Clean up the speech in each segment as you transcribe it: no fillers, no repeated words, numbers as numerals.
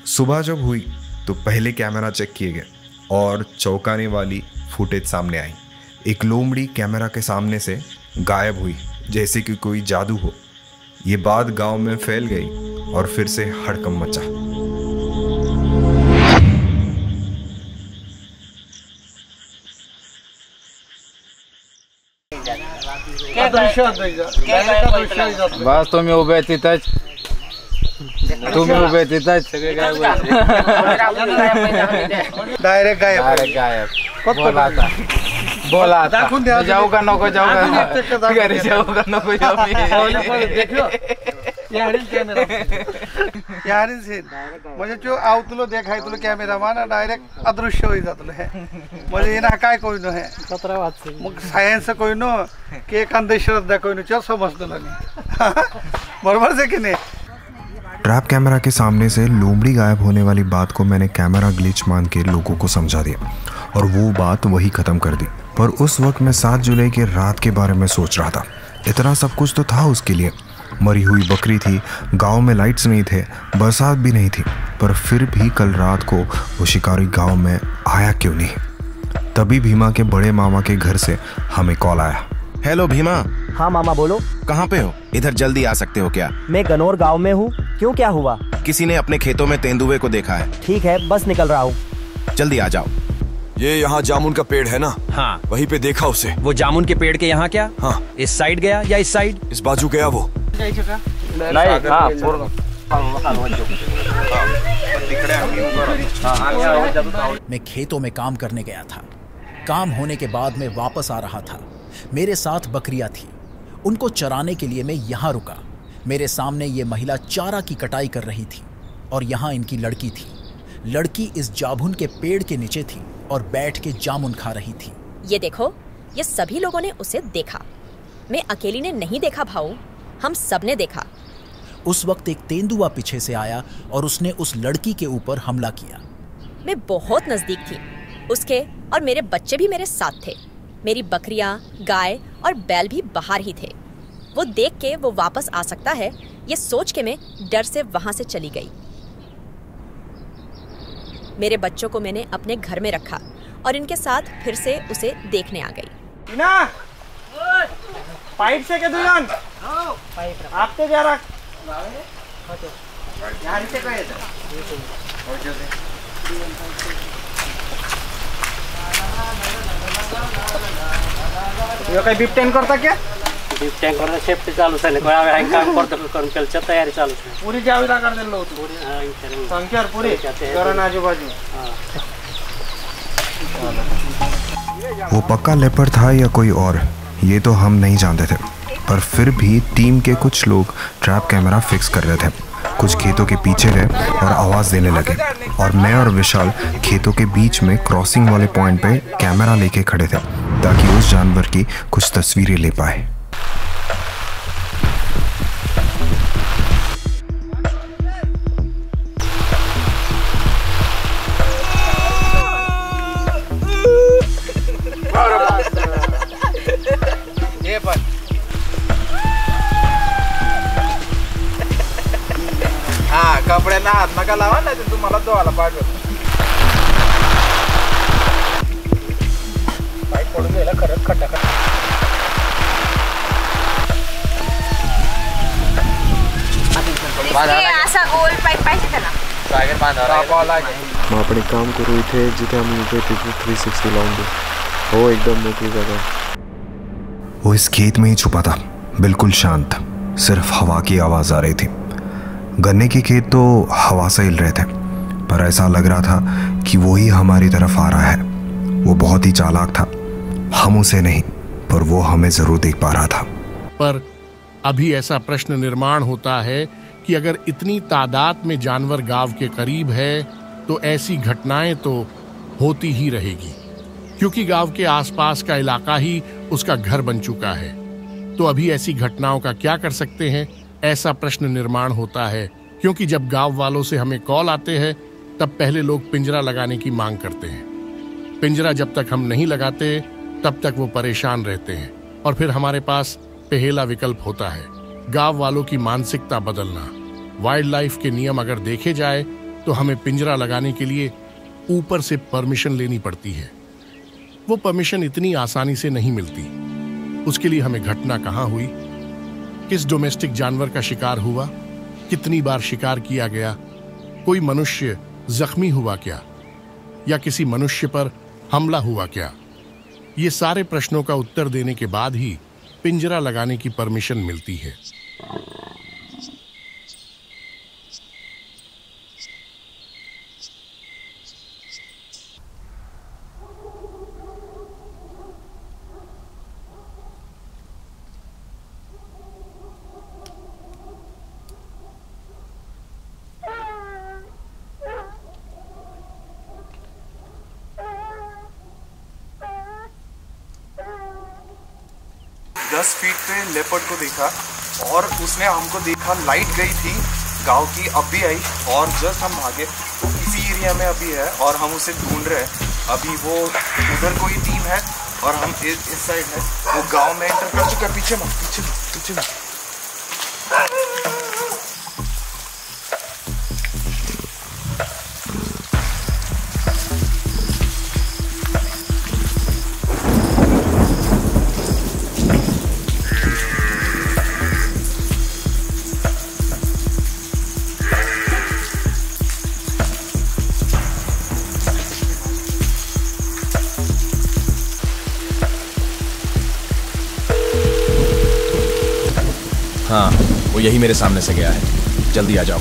सुबह जब हुई तो पहले कैमरा चेक किए गए और चौंकाने वाली फुटेज सामने आई। एक लोमड़ी कैमरा के सामने से गायब हुई जैसे कि कोई जादू हो। ये बात गांव में फैल गई और फिर से हड़कंप मचा। बस तुम्ही उभे तिथंच डायरेक्ट गायब बोला आता जाऊ का नको जाऊ का घरी जाऊ का नको जाऊ म्हणजे जो आवतलो देखाय तुला कॅमेरामॅन डायरेक्ट अदृश्य होई जातलो है म्हणजे ना काय कोइनो है मग सायन्स कोइनो की एक अंधश्रद्धा कोइनो चल समजतो नाही बरोबर से कि नहीं। ट्रैप कैमरा के सामने से लोमड़ी गायब होने वाली बात को मैंने कैमरा ग्लिच मान के लोगों को समझा दिया और वो बात वही ख़त्म कर दी। पर उस वक्त मैं 7 जुलाई की रात के बारे में सोच रहा था। इतना सब कुछ तो था उसके लिए। मरी हुई बकरी थी, गांव में लाइट्स नहीं थे, बरसात भी नहीं थी, पर फिर भी कल रात को वो शिकारी गांव में आया क्यों नहीं। तभी भीमा के बड़े मामा के घर से हमें कॉल आया। हेलो भीमा। हाँ मामा बोलो। कहाँ पे हो? इधर जल्दी आ सकते हो क्या? मैं गनौर गांव में हूँ। क्यों, क्या हुआ? किसी ने अपने खेतों में तेंदुए को देखा है। ठीक है, बस निकल रहा हूँ। जल्दी आ जाओ। ये यहाँ जामुन का पेड़ है ना? हाँ, वहीं पे देखा उसे। वो जामुन के पेड़ के यहाँ क्या? हाँ, इस साइड गया या इस साइड? इस बाजू गया वो। मैं खेतों में काम करने गया था। काम होने के बाद मैं वापस आ रहा था। मेरे साथ बकरियां थी। उनको चराने के लिए मैं यहाँ रुका। मेरे सामने ये महिला चारा की कटाई कर रही थी और यहाँ इनकी लड़की थी। लड़की इस जामुन के पेड़ के नीचे थी और बैठ के जामुन खा रही थी। ये देखो, ये सभी लोगों ने उसे देखा। मैं अकेली ने नहीं देखा भाऊ, हम सब ने देखा। उस वक्त एक तेंदुआ पीछे से आया और उसने उस लड़की के ऊपर हमला किया। मैं बहुत नजदीक थी उसके और मेरे बच्चे भी मेरे साथ थे। मेरी बकरियां, गाय और बैल भी बाहर ही थे। वो देख के वो वापस आ सकता है ये सोच के मैं डर से वहां से चली गई। मेरे बच्चों को मैंने अपने घर में रखा और इनके साथ फिर से उसे देखने आ गई। पाइप से के दुल्हन आप तो जा रहा से काही बिबट्यान करता क्या? बिबट्यान करता सेफ्टी चालू आहे काम करतो कर्मचाऱ्यांची तयारी चालू आहे। पुरी जावीला कर दिलं होतं पुरी संख्यार पुरी करण आजूबाजू। वो पक्का लेपर्ड था या कोई और, ये तो हम नहीं जानते थे। पर फिर भी टीम के कुछ लोग ट्रैप कैमरा फिक्स कर रहे थे। कुछ खेतों के पीछे गए और आवाज़ देने लगे और मैं और विशाल खेतों के बीच में क्रॉसिंग वाले पॉइंट पे कैमरा लेके खड़े थे ताकि उस जानवर की कुछ तस्वीरें ले पाए। कपड्यांना हात नका लावा, नाही तर तुम्हाला धुवायला पाठवत। पाईप पडून गेला खरंच खटाखट। असा गोल पाईप पाहिजे त्याला सागर बांधावा लागेल। मग आपण एक काम करू, इथे जिथे आम्ही उभे तिथे 360 लावून देऊ। हो, एकदम मोकळी जागा। वो इस खेत में ही छुपा था, बिल्कुल शांत। सिर्फ हवा की आवाज़ आ रही थी। गन्ने के खेत तो हवा से हिल रहे थे, पर ऐसा लग रहा था कि वो ही हमारी तरफ आ रहा है। वो बहुत ही चालाक था। हम उसे नहीं, पर वो हमें जरूर देख पा रहा था। पर अभी ऐसा प्रश्न निर्माण होता है कि अगर इतनी तादाद में जानवर गांव के करीब है तो ऐसी घटनाएं तो होती ही रहेगी, क्योंकि गांव के आसपास का इलाका ही उसका घर बन चुका है। तो अभी ऐसी घटनाओं का क्या कर सकते हैं, ऐसा प्रश्न निर्माण होता है। क्योंकि जब गांव वालों से हमें कॉल आते हैं तब पहले लोग पिंजरा लगाने की मांग करते हैं। पिंजरा जब तक हम नहीं लगाते तब तक वो परेशान रहते हैं और फिर हमारे पास पहला विकल्प होता है गांव वालों की मानसिकता बदलना। वाइल्ड लाइफ के नियम अगर देखे जाए तो हमें पिंजरा लगाने के लिए ऊपर से परमिशन लेनी पड़ती है। वो परमिशन इतनी आसानी से नहीं मिलती। उसके लिए हमें घटना कहाँ हुई, किस डोमेस्टिक जानवर का शिकार हुआ, कितनी बार शिकार किया गया, कोई मनुष्य जख्मी हुआ क्या, या किसी मनुष्य पर हमला हुआ क्या, ये सारे प्रश्नों का उत्तर देने के बाद ही पिंजरा लगाने की परमिशन मिलती है। 10 फीट पे लेपर्ड को देखा और उसने हमको देखा, लाइट गई थी गांव की, अब भी आई और जस्ट हम भागे तो इसी एरिया में अभी है और हम उसे ढूंढ रहे हैं। अभी वो उधर कोई टीम है और हम इस साइड है, वो गांव में एंटर कर चुका है। पीछे मत, पीछे मत। हाँ, वो यही मेरे सामने से गया है। जल्दी आ जाओ।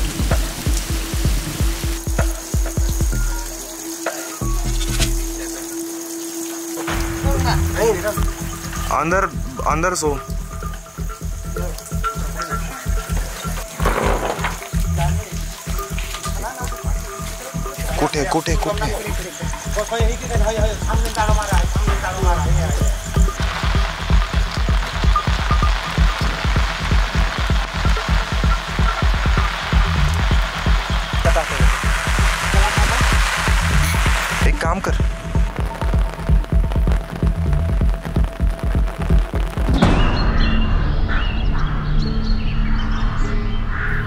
अंदर सो। कोठे एक काम कर,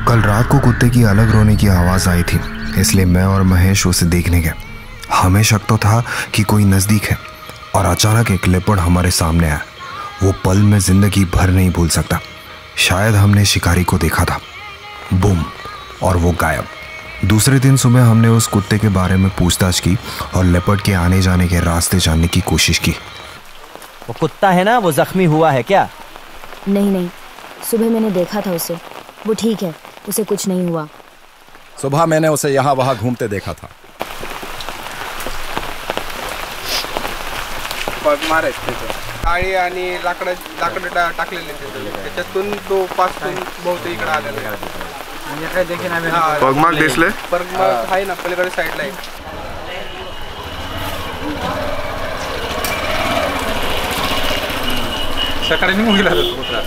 कल रात को कुत्ते की अलग रोने की आवाज आई थी, इसलिए मैं और महेश उसे देखने गए। हमें शक तो था कि कोई नजदीक है और अचानक एक लेपर्ड हमारे सामने आया। वो पल में जिंदगी भर नहीं भूल सकता। शायद हमने शिकारी को देखा था, बूम, और वो गायब। दूसरे दिन सुबह हमने उस कुत्ते के बारे में पूछताछ की और लेपर्ड के आने जाने के रास्ते जानने की कोशिश की। वो कुत्ता है ना, वो जख्मी हुआ है क्या? नहीं, सुबह मैंने देखा था उसे, वो ठीक है, उसे कुछ नहीं हुआ। सुबह मैंने उसे यहाँ वहाँ घूमते देखा था। टाळी आणि लाकडं टाकलेले त्याच्यातून तो 5 टन बहुत इकडे आलेला आहे। म्हणजे काय देखील आम्ही पगमार्क दिसले? पगमार्क आहे ना पलीकडे साईडला आहे। सकाळी निघून गेला तो कुत्रा,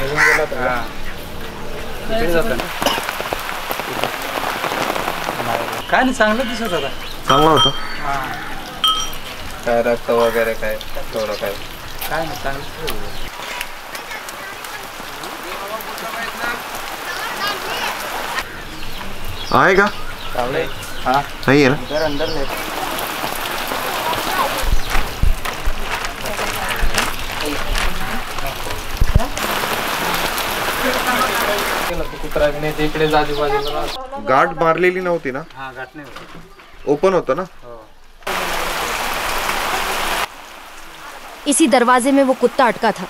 निघून गेला तर हां तिथे जातं ना। काय नाही, चांगलं दिसत होता, चांगला होता। हां, काय रक्त वगैरे काय थोडं काय नाही, चांगलं आएगा? हाँ सही है ना? अंदर ले कुत्रा नाही तिकडे आजूबाजूला गाठ मारलेली नव्हती ना? हां, गाठ नाही होती, ओपन होतं ना? इसी दरवाजे में वो कुत्ता अटका था।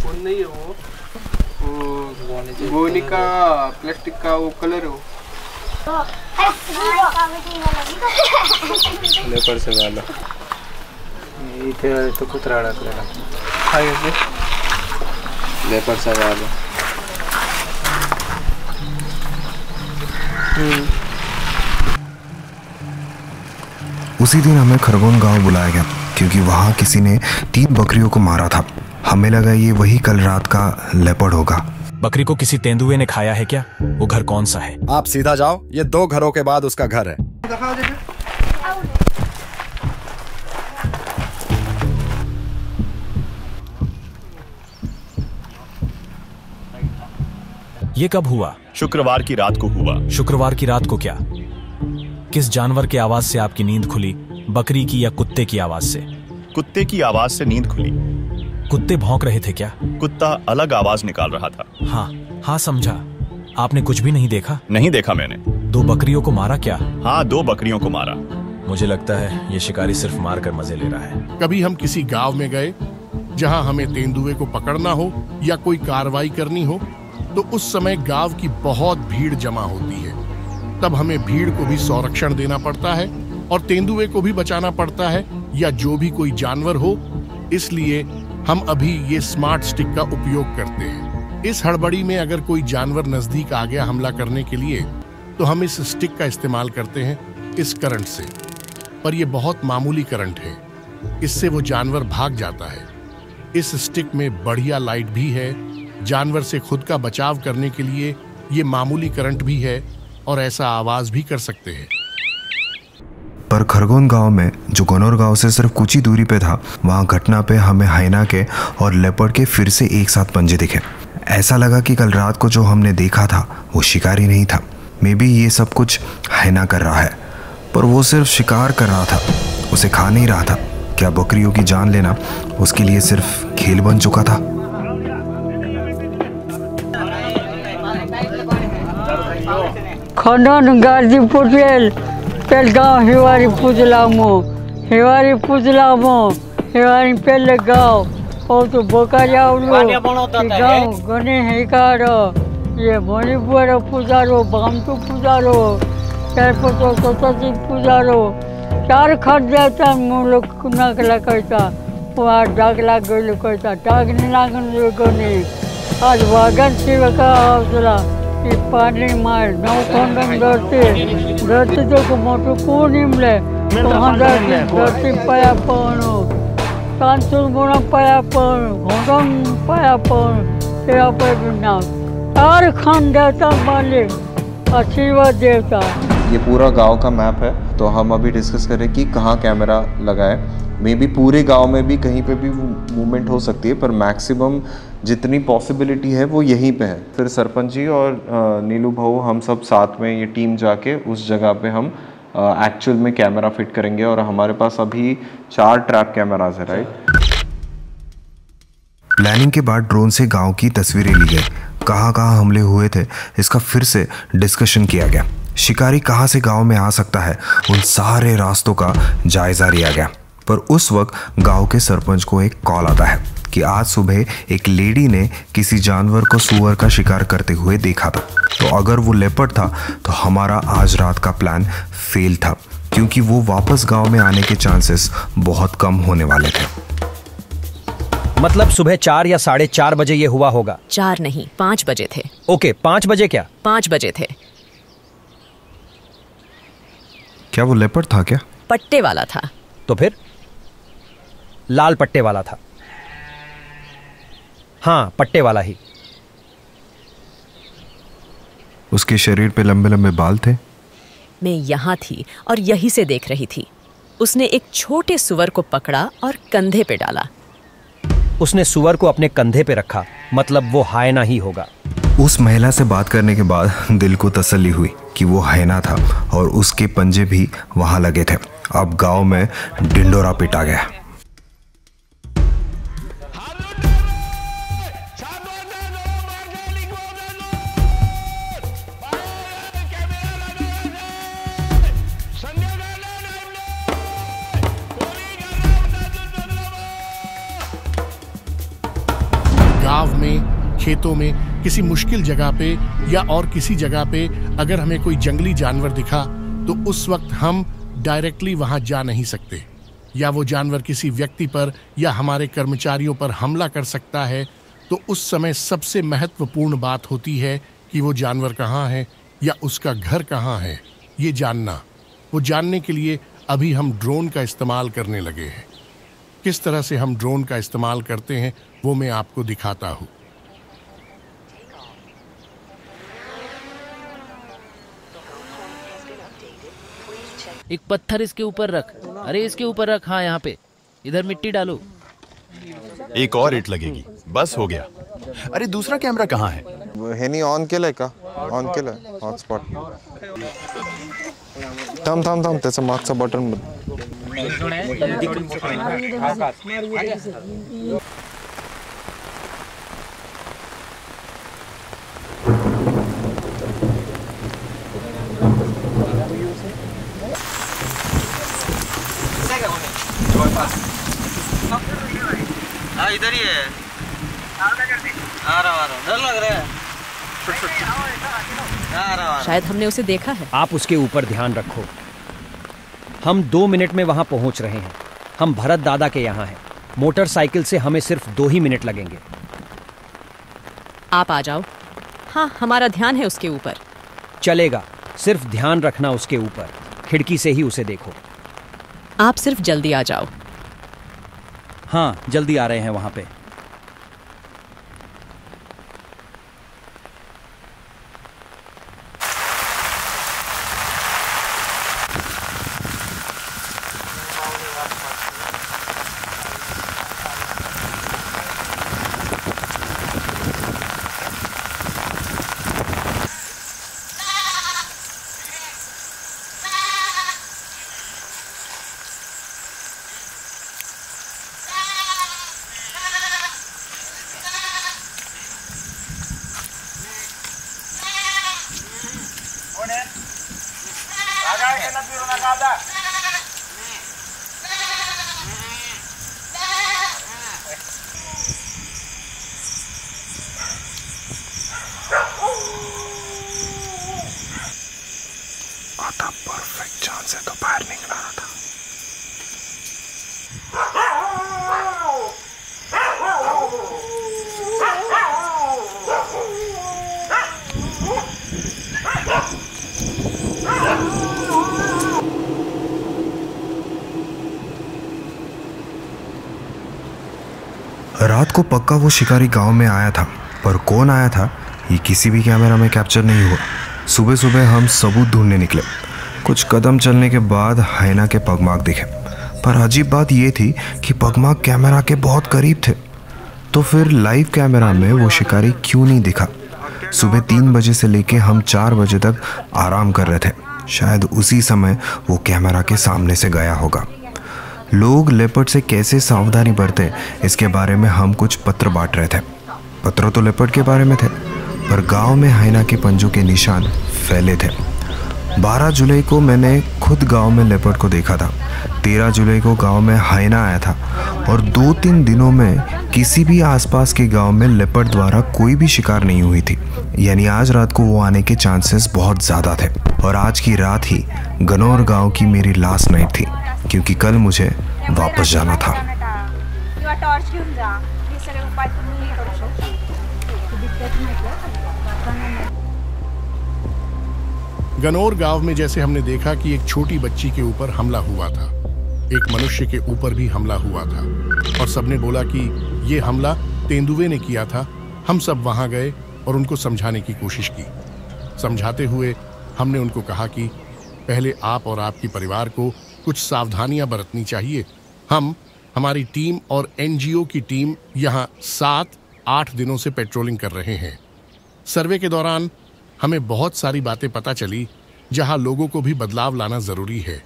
कौन नहीं है वो गोली का प्लास्टिक का वो कलर है वो लेपर से वाला इथे तो कुत्रा अडकलेला आहे लेपर से वाला। उसी दिन हमें खरगोन गांव बुलाया गया क्योंकि वहां किसी ने 3 बकरियों को मारा था। हमें लगा ये वही कल रात का लेपर्ड होगा। बकरी को किसी तेंदुए ने खाया है क्या? वो घर कौन सा है? आप सीधा जाओ, ये 2 घरों के बाद उसका घर है। ये कब हुआ? शुक्रवार की रात को हुआ। शुक्रवार की रात को क्या? किस जानवर की आवाज से आपकी नींद खुली? बकरी की या कुत्ते की आवाज से? कुत्ते की आवाज से नींद खुली। कुत्ते भौंक रहे थे क्या? कुत्ता अलग आवाज निकाल रहा था। हाँ समझा। आपने कुछ भी नहीं देखा? नहीं देखा मैंने। 2 बकरियों को मारा क्या? हाँ, 2 बकरियों को मारा। मुझे लगता है ये शिकारी सिर्फ मार कर मजे ले रहा है। कभी हम किसी गांव में गए जहां हमें तेंदुए को पकड़ना हो या कोई कार्रवाई करनी हो, तो उस समय गांव की बहुत भीड़ जमा होती है। तब हमें भीड़ को भी संरक्षण देना पड़ता है और तेंदुए को भी बचाना पड़ता है, या जो भी कोई जानवर हो। इसलिए हम अभी ये स्मार्ट स्टिक का उपयोग करते हैं। इस हड़बड़ी में अगर कोई जानवर नजदीक आ गया हमला करने के लिए, तो हम इस स्टिक का इस्तेमाल करते हैं इस करंट से। पर यह बहुत मामूली करंट है, इससे वो जानवर भाग जाता है। इस स्टिक में बढ़िया लाइट भी है। जानवर से खुद का बचाव करने के लिए ये मामूली करंट भी है और ऐसा आवाज भी कर सकते हैं। पर खरगोन गांव में, जो गनौर गांव से सिर्फ कुछ ही दूरी पे था, वहां घटना पे हमें हाइना के और लेपर्ड के फिर से एक साथ पंजे दिखे। ऐसा लगा कि कल रात को जो हमने देखा था वो शिकारी नहीं था। मे बी ये सब कुछ हाइना कर रहा है, पर वो सिर्फ शिकार कर रहा था, उसे खा नहीं रहा था। क्या बकरियों की जान लेना उसके लिए सिर्फ खेल बन चुका था? खंडन गाजी पुटेल पेलगांव हिवारी पुजलामो हिवारी पेलगांव और तो बोकारियावलो गांव गने हेकार ये मणिपुर पूजारो बामतु पूजारो चारपतो सतती पूजारो 4 खट जाता मुलो कुनाकला कहता वहाँ डाग लाग गयो कहता डाग नहीं लागन गने आज वागन शिवका हौसला पानी मार नौ खंडन धरती तो मोटू कौन निमले धरती पाया पवनो कांचुल गुण पाया पवन घोड़न पाया पवन तेरा पर बिना 4 खंड देवता मालिक आशीर्वाद देवता। ये पूरा गांव का मैप है, तो हम अभी डिस्कस करें कि कहाँ कैमरा लगाए। मे बी पूरे गांव में भी कहीं पे भी मूवमेंट हो सकती है, पर मैक्सिमम जितनी पॉसिबिलिटी है वो यहीं पे है। फिर सरपंच जी और नीलू भाऊ हम सब साथ में ये टीम जाके उस जगह पे हम एक्चुअल में कैमरा फिट करेंगे। और हमारे पास अभी 4 ट्रैप कैमराज है, राइट। प्लानिंग के बाद ड्रोन से गांव की तस्वीरें ली गई। कहाँ हमले हुए थे इसका फिर से डिस्कशन किया गया। शिकारी कहाँ से गांव में आ सकता है, उन सारे रास्तों का जायजा लिया गया। पर उस वक्त गांव के सरपंच को एक कॉल आता है कि आज सुबह एक लेडी ने किसी जानवर को सुअर का शिकार करते हुए देखा था। तो अगर वो लेपर्ड था तो हमारा आज रात का प्लान फेल था, क्योंकि वो वापस गांव में आने के चांसेस बहुत कम होने वाले थे। मतलब सुबह 4 या 4:30 बजे ये हुआ होगा? 4 नहीं, 5 बजे थे। ओके, 5 बजे क्या? 5 बजे थे। क्या वो लेपर्ड था क्या? पट्टे वाला था। तो फिर लाल पट्टे वाला था। हाँ, पट्टे वाला ही। उसके शरीर पे लंबे लंबे बाल थे। मैं यहाँ थी और यहीं से देख रही थी। उसने एक छोटे सुअर को पकड़ा और कंधे पे डाला। उसने सुअर को अपने कंधे पे रखा, मतलब वो हायना ही होगा। उस महिला से बात करने के बाद दिल को तसल्ली हुई कि वो हायना था और उसके पंजे भी वहां लगे थे। अब गांव में डिंडोरा पिटा गया। गांव में, खेतों में, किसी मुश्किल जगह पे या और किसी जगह पे अगर हमें कोई जंगली जानवर दिखा, तो उस वक्त हम डायरेक्टली वहां जा नहीं सकते, या वो जानवर किसी व्यक्ति पर या हमारे कर्मचारियों पर हमला कर सकता है। तो उस समय सबसे महत्वपूर्ण बात होती है कि वो जानवर कहाँ है या उसका घर कहाँ है, ये जानना। वो जानने के लिए अभी हम ड्रोन का इस्तेमाल करने लगे हैं। किस तरह से हम ड्रोन का इस्तेमाल करते हैं वो मैं आपको दिखाता हूँ। एक पत्थर इसके ऊपर रख। अरे इसके ऊपर रख। हाँ, यहाँ पे। इधर मिट्टी डालो। एक और ईंट लगेगी, बस हो गया। अरे दूसरा कैमरा कहाँ है? ह्यानी ऑन केलंय का? ऑन केलंय हॉटस्पॉट. थांब थांब थांब, त्याचं मागचं बटन हाँ इधर ही है. आ रहा डर लग रहा है. शायद हमने उसे देखा है. आप उसके ऊपर ध्यान रखो. हम 2 मिनट में वहां पहुंच रहे हैं. हम भरत दादा के यहाँ हैं. मोटरसाइकिल से हमें सिर्फ 2 ही मिनट लगेंगे. आप आ जाओ. हाँ, हमारा ध्यान है उसके ऊपर. चलेगा, सिर्फ ध्यान रखना उसके ऊपर. खिड़की से ही उसे देखो. आप सिर्फ जल्दी आ जाओ. हाँ, जल्दी आ रहे हैं वहां पे. आता परफेक्ट चांस है तो बाहर निकला था. रात को पक्का वो शिकारी गांव में आया था, पर कौन आया था ये किसी भी कैमरा में कैप्चर नहीं हुआ. सुबह सुबह हम सबूत ढूंढने निकले. कुछ कदम चलने के बाद हाइना के पगमार्क दिखे, पर अजीब बात ये थी कि पगमार्क कैमरा के बहुत करीब थे. तो फिर लाइव कैमरा में वो शिकारी क्यों नहीं दिखा? सुबह 3 बजे से लेके हम 4 बजे तक आराम कर रहे थे. शायद उसी समय वो कैमरा के सामने से गया होगा. लोग लेपर्ड से कैसे सावधानी बरते इसके बारे में हम कुछ पत्र बांट रहे थे. पत्र तो लेपर्ड के बारे में थे, पर गांव में हाइना के पंजों के निशान फैले थे. 12 जुलाई को मैंने खुद गांव में लेपर्ड को देखा था. 13 जुलाई को गांव में हाइना आया था और 2-3 दिनों में किसी भी आसपास के गांव में लेपर्ड द्वारा कोई भी शिकार नहीं हुई थी. यानी आज रात को वो आने के चांसेस बहुत ज़्यादा थे. और आज की रात ही गनौर गांव की मेरी लास्ट नाइट थी, क्योंकि कल मुझे वापस जाना था. गनौर गांव में जैसे हमने देखा कि एक छोटी बच्ची के ऊपर हमला हुआ था, एक मनुष्य के ऊपर भी हमला हुआ था और सबने बोला कि ये हमला तेंदुए ने किया था. हम सब वहां गए और उनको समझाने की कोशिश की. समझाते हुए हमने उनको कहा कि पहले आप और आपके परिवार को कुछ सावधानियां बरतनी चाहिए. हमारी टीम और एनजीओ की टीम यहाँ 7-8 दिनों से पेट्रोलिंग कर रहे हैं. सर्वे के दौरान हमें बहुत सारी बातें पता चली जहां लोगों को भी बदलाव लाना जरूरी है.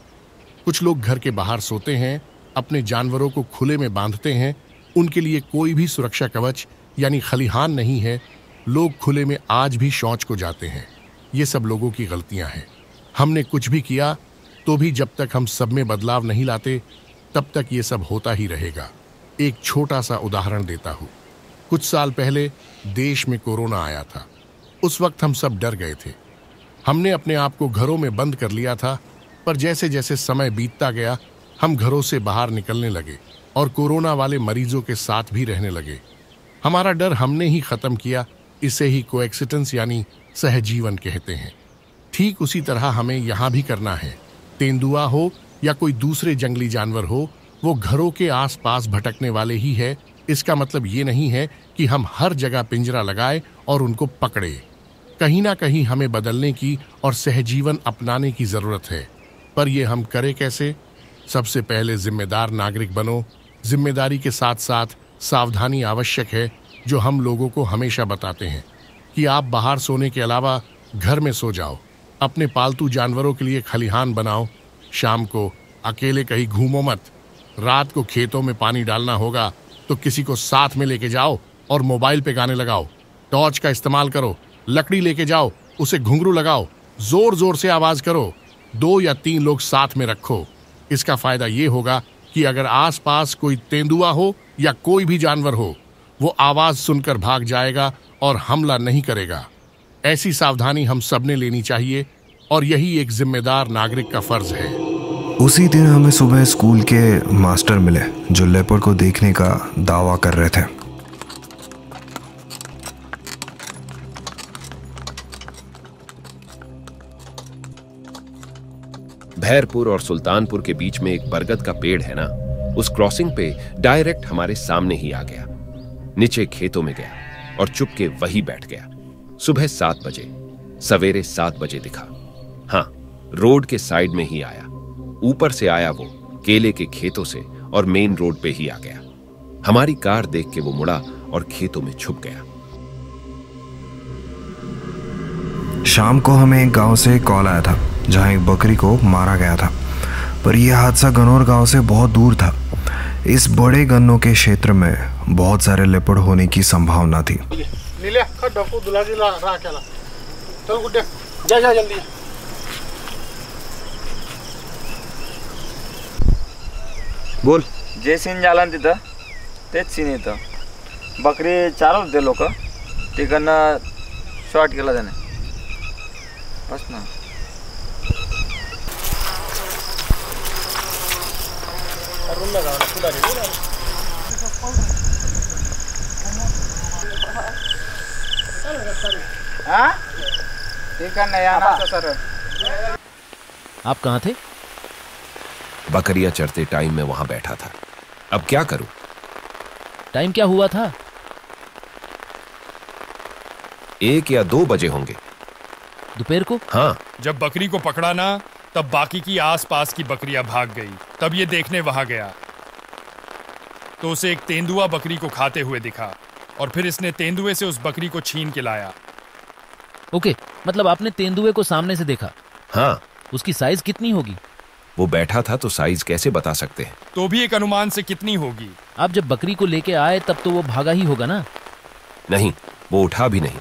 कुछ लोग घर के बाहर सोते हैं, अपने जानवरों को खुले में बांधते हैं. उनके लिए कोई भी सुरक्षा कवच यानी खलिहान नहीं है. लोग खुले में आज भी शौच को जाते हैं. ये सब लोगों की गलतियां हैं. हमने कुछ भी किया तो भी जब तक हम सब में बदलाव नहीं लाते तब तक ये सब होता ही रहेगा. एक छोटा सा उदाहरण देता हूँ. कुछ साल पहले देश में कोरोना आया था. उस वक्त हम सब डर गए थे. हमने अपने आप को घरों में बंद कर लिया था, पर जैसे जैसे समय बीतता गया हम घरों से बाहर निकलने लगे और कोरोना वाले मरीजों के साथ भी रहने लगे. हमारा डर हमने ही खत्म किया. इसे ही कोएक्सिटेंस यानी सहजीवन कहते हैं. ठीक उसी तरह हमें यहाँ भी करना है. तेंदुआ हो या कोई दूसरे जंगली जानवर हो, वो घरों के आसपास भटकने वाले ही है. इसका मतलब ये नहीं है कि हम हर जगह पिंजरा लगाए और उनको पकड़े. कहीं ना कहीं हमें बदलने की और सहजीवन अपनाने की जरूरत है. पर ये हम करें कैसे? सबसे पहले जिम्मेदार नागरिक बनो. जिम्मेदारी के साथ साथ सावधानी आवश्यक है, जो हम लोगों को हमेशा बताते हैं. कि आप बाहर सोने के अलावा घर में सो जाओ। अपने पालतू जानवरों के लिए खलिहान बनाओ। शाम को अकेले कहीं घूमो मत। रात को खेतों में पानी डालना होगा तो किसी को साथ में लेके जाओ और मोबाइल पे गाने लगाओ। टॉर्च का इस्तेमाल करो। लकड़ी लेके जाओ, उसे घुंघरू लगाओ, जोर जोर से आवाज करो। 2 या 3 लोग साथ में रखो। इसका फायदा ये होगा कि अगर आसपास कोई तेंदुआ हो या कोई भी जानवर हो, वो आवाज सुनकर भाग जाएगा और हमला नहीं करेगा। ऐसी सावधानी हम सबने लेनी चाहिए और यही एक जिम्मेदार नागरिक का फर्ज है। उसी दिन हमें सुबह स्कूल के मास्टर मिले जो लेपर्ड को देखने का दावा कर रहे थे। भैरपुर और सुल्तानपुर के बीच में एक बरगद का पेड़ है ना, उस क्रॉसिंग पे डायरेक्ट हमारे सामने ही आ गया। नीचे खेतों में गया और चुपके वहीं बैठ गया। सुबह 7 बजे, सवेरे 7 बजे दिखा। हाँ, रोड के साइड में ही आया। ऊपर से आया वो केले के खेतों से और मेन रोड पे ही आ गया। हमारी कार देख के वो मुड़ा और खेतों में छुप गया। शाम को हमें एक गांव से कॉल आया था जहां एक बकरी को मारा गया था, पर यह हादसा गनौर गांव से बहुत दूर था। इस बड़े गन्नों के क्षेत्र में बहुत सारे लेपर्ड होने की संभावना थी। बोल. जे सीन झाला ना तिथं तेच सीन येतं. बकरी चालवत होते लोक, तिकडनं शॉट केला त्याने. बस ना. आप कहाँ थे? बकरियां चरते टाइम में वहां बैठा था। अब क्या करूं? टाइम क्या हुआ था? 1 या 2 बजे होंगे। दोपहर को? हाँ। जब बकरी को पकड़ा ना, तब बाकी की आसपास की बकरियां भाग गई। तब ये देखने वहां गया तो उसे एक तेंदुआ बकरी को खाते हुए दिखा और फिर इसने तेंदुए से उस बकरी को छीन के लाया। ओके, मतलब आपने तेंदुए को सामने से देखा? हाँ। उसकी साइज कितनी होगी? वो बैठा था तो साइज कैसे बता सकते हैं? तो भी एक अनुमान से कितनी होगी? आप जब बकरी को लेके आए तब तो वो भागा ही होगा ना? नहीं, वो उठा भी नहीं।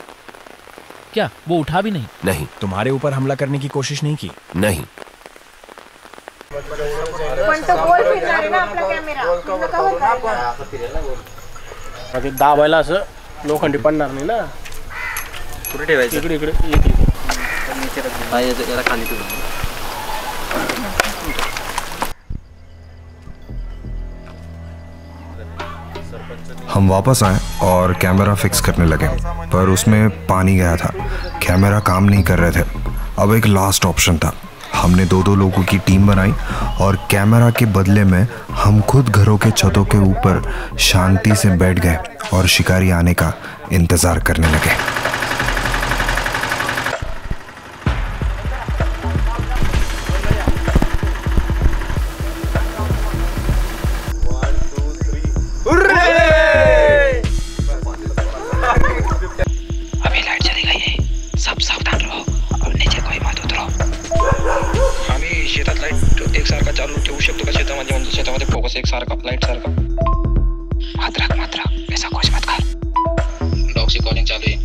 क्या वो उठा भी नहीं? नहीं। तुम्हारे ऊपर हमला करने की कोशिश नहीं की? नहीं। दाबायला असं लोखंडी पडणार नाही ना. कुठे ठेवायचं? इकडे इकडे याला खाली ठेवू. हम वापस आए और कैमरा फिक्स करने लगे, पर उसमें पानी गया था। कैमरा काम नहीं कर रहे थे। अब एक लास्ट ऑप्शन था। हमने 2-2 लोगों की टीम बनाई और कैमरा के बदले में हम खुद घरों के छतों के ऊपर शांति से बैठ गए और शिकारी आने का इंतजार करने लगे। अभी लाइट चली गई है, सब सावधान रहो और नीचे कोई मत उतरो. आम्ही शेतात लाईट एकसारखा चालू ठेवू शकतो का? शेतामध्ये म्हणजे शेतामध्ये फोकस एकसारखा लाईट सारखा. मात्र ऐसा कुछ मत कर. डॉगची कॉलिंग चालू आहे,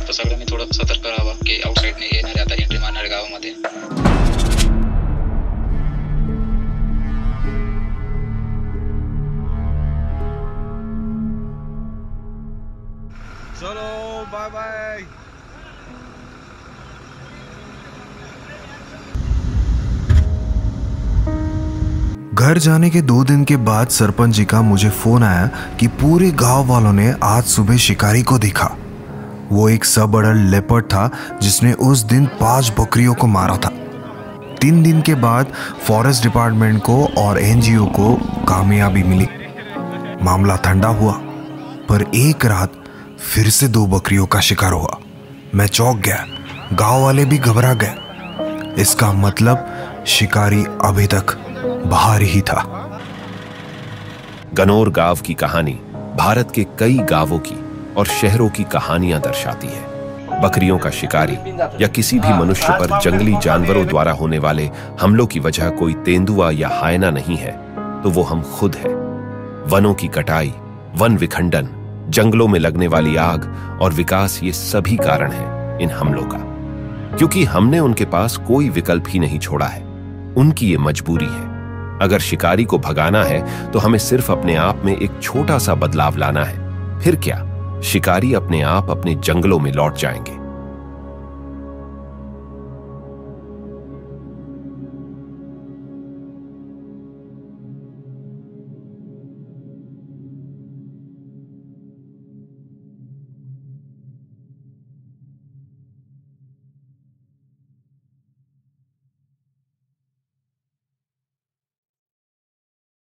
तर सगळ्यांनी थोडं सतर्क राहावं की आउटसाइडने येणारे आता एंट्री मारणारे गावामध्ये. चलो बाय बाय. घर जाने के 2 दिन के बाद सरपंच जी का मुझे फोन आया कि पूरे गांव वालों ने आज सुबह शिकारी को देखा। वो एक सब बड़ा लेपर्ड था जिसने उस दिन 5 बकरियों को मारा था। 3 दिन के बाद फॉरेस्ट डिपार्टमेंट को और एनजीओ को कामयाबी मिली। मामला ठंडा हुआ, पर एक रात फिर से 2 बकरियों का शिकार हुआ। मैं चौंक गया, गांव वाले भी घबरा गए। इसका मतलब शिकारी अभी तक बाहर ही था। गनौर गांव की कहानी भारत के कई गांवों की और शहरों की कहानियां दर्शाती है। बकरियों का शिकारी या किसी भी मनुष्य पर जंगली जानवरों द्वारा होने वाले हमलों की वजह कोई तेंदुआ या हायना नहीं है, तो वो हम खुद हैं। वनों की कटाई, वन विखंडन, जंगलों में लगने वाली आग और विकास, ये सभी कारण हैं इन हमलों का, क्योंकि हमने उनके पास कोई विकल्प ही नहीं छोड़ा है। उनकी ये मजबूरी है। अगर शिकारी को भगाना है तो हमें सिर्फ अपने आप में एक छोटा सा बदलाव लाना है। फिर क्या, शिकारी अपने आप अपने जंगलों में लौट जाएंगे।